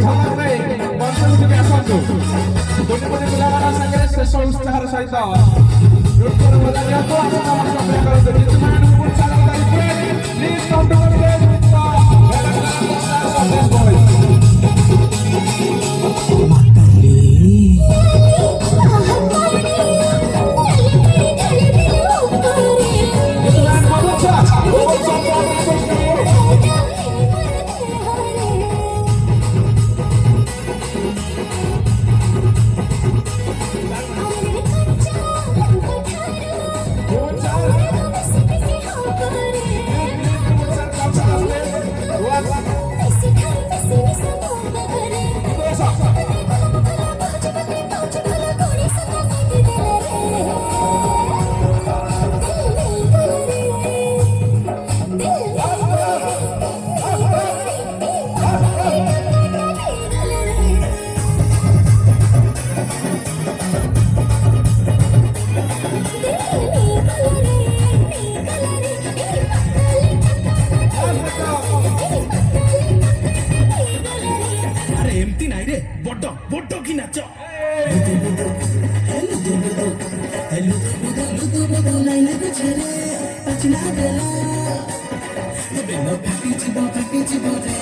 ଝଲକ ନେଇ ମଞ୍ଚକୁ ଟିକେ ଆସନ୍ତୁ। କୋଟି କୋଟି ପିଲାମାନଙ୍କ ସାଙ୍ଗରେ ଶେଷ ଉତ୍ସାହର ସହିତ ନୃତ୍ୟର ମଜା ନିଅନ୍ତୁ। ଆପଣ ସମସ୍ତେ ଅପେକ୍ଷା କରନ୍ତୁ। ଜିତୁମାନଙ୍କୁ ଉତ୍ସାହ କରିବେ। Please come to the stage with the stars of this boys. ଏମିତି ନାଇଁ ରେ ବଡ ବଡ କି ନାଚ Baby, no papi, chibo, रे.